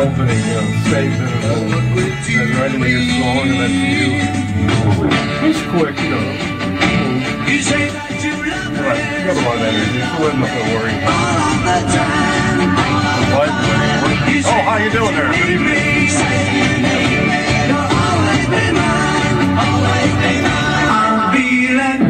opening, statement or anything in your song, and that's you. It's quick, You say that you love me. Right, you got a lot of energy, so I'm not gonna worry. What? Oh, how you doing there? Good evening.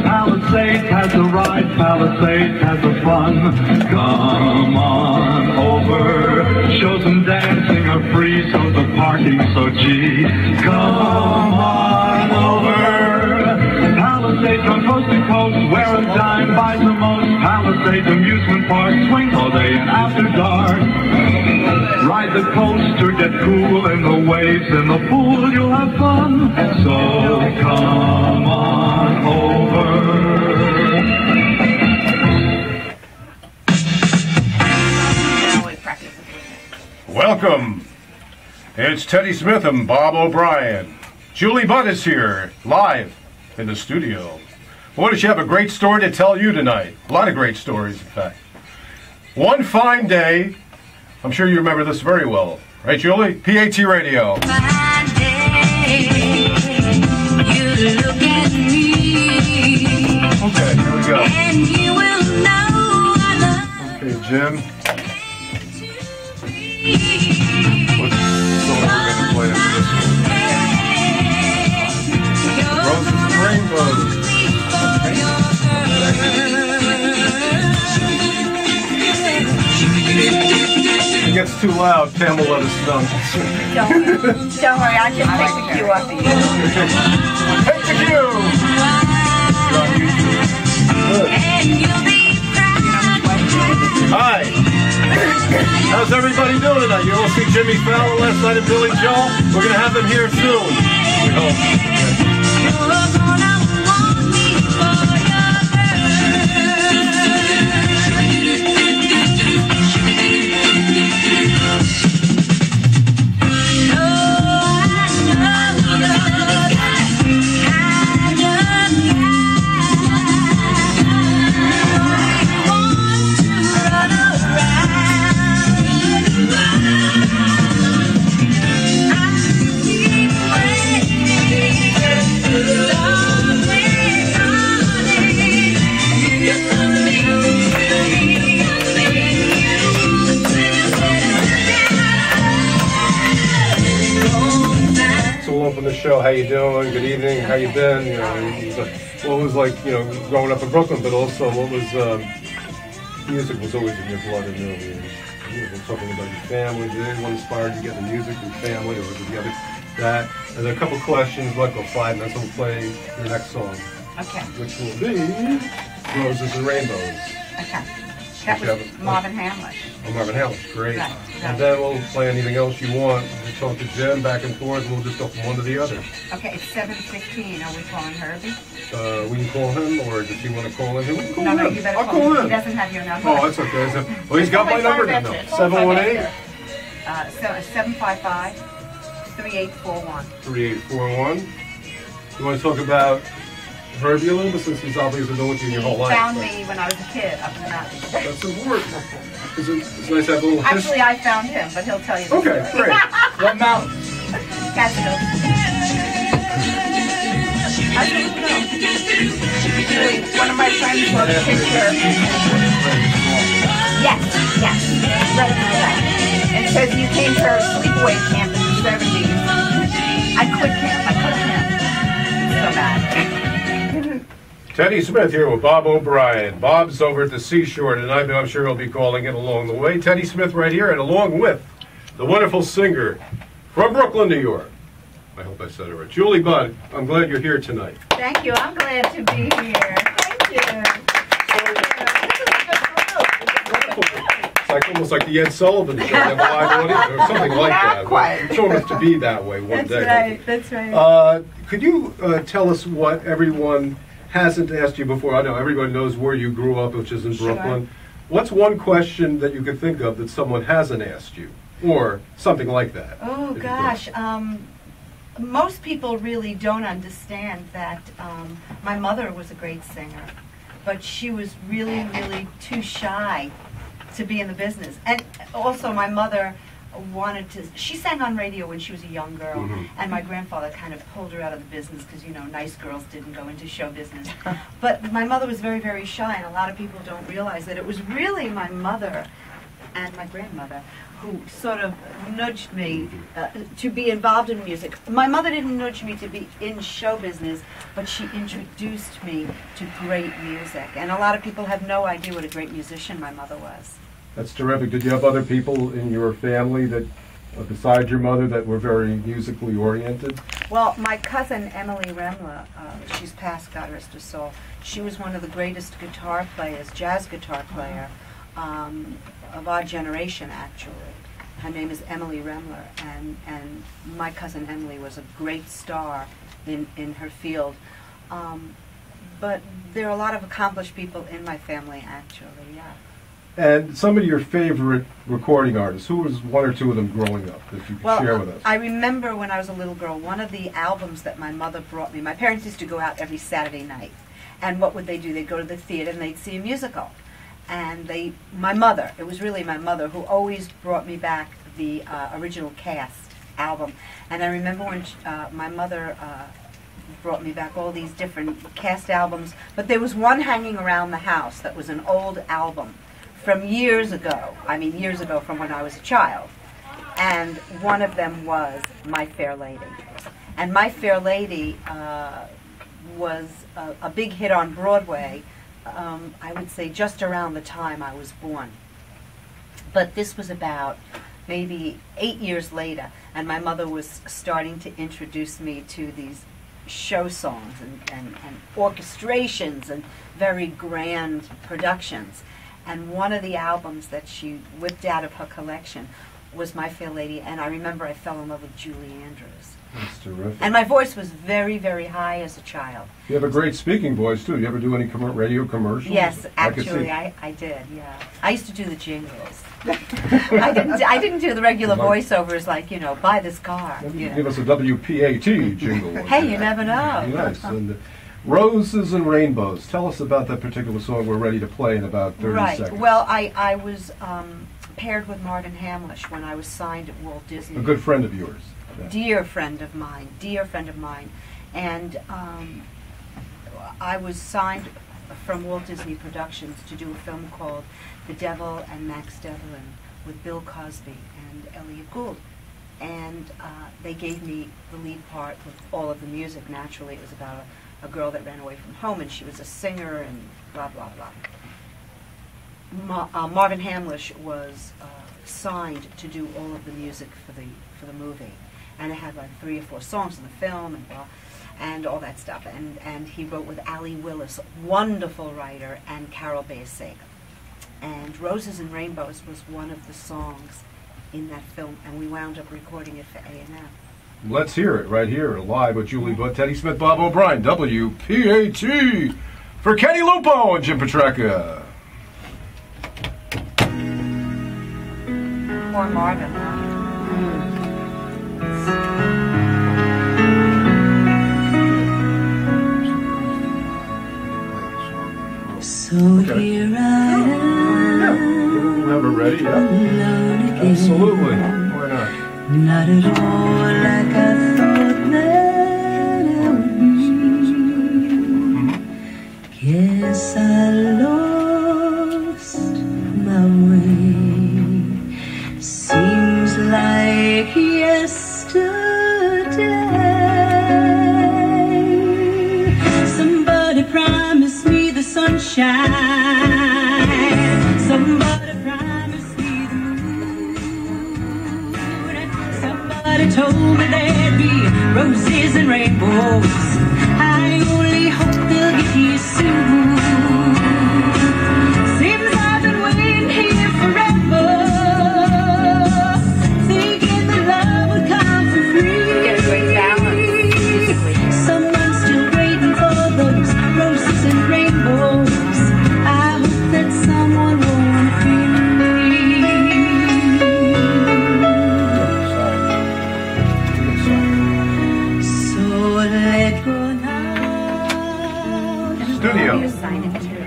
Palisades has a ride, Palisades has a fun. Come on over, show some dancing or free, so the parking's so cheap. Come on over, Palisades from coast to coast, where a dime buys the most. Palisades amusement park, swing all day and after dark. Ride the coaster, get cool in the waves, in the pool you'll have fun. So come on over. Welcome. It's Teddy Smith and Bob O'Brien. Julie Budd is here, live in the studio. Boy, does she have a great story to tell you tonight. A lot of great stories, in fact. One fine day, I'm sure you remember this very well. Right, Julie? PAT Radio. Fine day, you look at me. Okay, here we go. And you will know I love. Okay, Jim. What song are we going to play after this one? Roses and Rainbows. If it gets too loud, Pam will let us know. Don't worry, I'll just take the cue off of you. Take the cue! Good. Hi. How's everybody doing tonight? You all see Jimmy Fallon last night and Billy Joel? We're going to have them here soon. We hope. Open the show. How you doing? Good evening. How you been? What was like, growing up in Brooklyn, but also what was music was always in your blood and you were talking about your family. Did anyone inspire you to get into music, your family, or was it the other that? And there are a couple questions. We'll go 5 minutes. We'll play your next song. Okay. Which will be Roses and Rainbows. Okay. That was Marvin Hamlish. Oh, Marvin Hamlish, great. Right. And then we'll play anything else you want. We'll talk to Jim back and forth, and we'll just go from one to the other. Okay, it's 7:15. Are we calling Herbie? We can call him, or does he want to call him? We can call No, him. you better I'll call him. He doesn't have your number. Oh, that's okay. Well, he's got my number now. 718? 755-3841. 3841. You want to talk about Herbie a little bit, since he's obviously been with you your whole life? He found me when I was a kid up in the mountains. That's important. It's nice to have a little history. Actually, I found him, but he'll tell you the Okay, story. great. What mountain? Catskill. Actually, one of my friends wrote a picture. Yes. Right up that. And it says you came to our sleepaway camp in the 70s. I quit camp. So bad. Teddy Smith here with Bob O'Brien. Bob's over at the seashore tonight, but I'm sure he'll be calling in along the way. Teddy Smith right here, and along with the wonderful singer from Brooklyn, New York. I hope I said it right. Julie Budd, I'm glad you're here tonight. Thank you. I'm glad to be here. Thank you. It's like almost like the Ed Sullivan Show, have a live audience, or something like that. Not quite. I'm sure it has to be that way one day. That's right. Could you tell us what everyone hasn't asked you before? I know everybody knows where you grew up, which is in Brooklyn. Sure. What's one question that you could think of that someone hasn't asked you? Or something like that. Oh, gosh. Most people really don't understand that my mother was a great singer, but she was really, really too shy to be in the business. And also my mother wanted to. She sang on radio when she was a young girl, and my grandfather kind of pulled her out of the business because, you know, nice girls didn't go into show business. But my mother was very, very shy, and a lot of people don't realize that it was really my mother and my grandmother who sort of nudged me to be involved in music. My mother didn't nudge me to be in show business, but she introduced me to great music. And a lot of people have no idea what a great musician my mother was. That's terrific. Did you have other people in your family that, besides your mother, that were very musically oriented? Well, my cousin Emily Remler, she's passed, God rest her soul. She was one of the greatest guitar players, jazz guitar player, of our generation, actually. Her name is Emily Remler, and my cousin Emily was a great star in her field. But there are a lot of accomplished people in my family, actually, yeah. And some of your favorite recording artists, who was one or two of them growing up that you could share with us? I remember when I was a little girl, one of the albums that my mother brought me, my parents used to go out every Saturday night. And what would they do? They'd go to the theater and they'd see a musical. And my mother, it was really my mother, who always brought me back the original cast album. And I remember when my mother brought me back all these different cast albums, but there was one hanging around the house that was an old album from years ago. I mean, years ago from when I was a child. And one of them was My Fair Lady. And My Fair Lady was a big hit on Broadway, I would say just around the time I was born. But this was about maybe 8 years later, and my mother was starting to introduce me to these show songs and orchestrations and very grand productions. And one of the albums that she whipped out of her collection was My Fair Lady, and I remember I fell in love with Julie Andrews. That's terrific. And my voice was very, very high as a child. You have a great speaking voice, too. You ever do any radio commercials? Yes, actually, I did, yeah. I used to do the jingles. I didn't do the regular voiceovers like, you know, buy this car. Maybe you give us a WPAT jingle. Hey, you never know. Nice. And Roses and Rainbows. Tell us about that particular song we're ready to play in about 30 seconds. Well, I was paired with Marvin Hamlish when I was signed at Walt Disney. A good friend of yours. Yeah. Dear friend of mine. And I was signed from Walt Disney Productions to do a film called The Devil and Max Devlin with Bill Cosby and Elliot Gould. And they gave me the lead part with all of the music. Naturally, it was about a girl that ran away from home, and she was a singer, and blah, blah, blah. Marvin Hamlish was signed to do all of the music for the movie. And it had like 3 or 4 songs in the film and blah, and all that stuff. And he wrote with Allie Willis, wonderful writer, and Carol Bayer-Sager. And Roses and Rainbows was one of the songs in that film, and we wound up recording it for A&M. Let's hear it right here, live with Julie Budd, Teddy Smith, Bob O'Brien, WPAT, for Kenny Lupo and Jim Petrecca. Poor Marvin, huh? So here I am. We'll have it ready, yeah. Absolutely. Why not? Not at all like I thought that I would be. Guess I lost my way. Seems like yesterday. Somebody promised me the sunshine. Somebody promised me the moon. Somebody told me there'd be roses and rainbows. I only hope they'll get here soon. Seems I've been waiting here forever, thinking the love would come for free. Get a great balance musically. Someone's still waiting for those roses and rainbows. I hope that someone won't feel me. So let go now. Studio. You sign it too.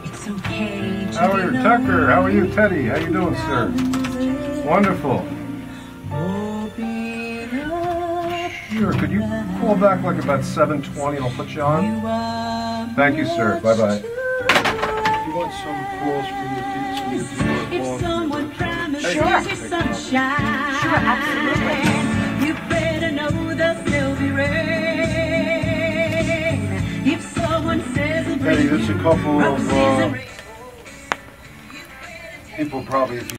It's okay to How are you, Tucker? How are you, Teddy? How you doing, sir? Wonderful. Sure, could you pull back like about 7:20 and I'll put you on? Thank you, sir. Bye-bye. You want some calls from the people? If someone promises Sure. you sunshine, Sure, absolutely. you better know there'll be rain. If someone says Eddie, there's a couple of roses and rain. people probably.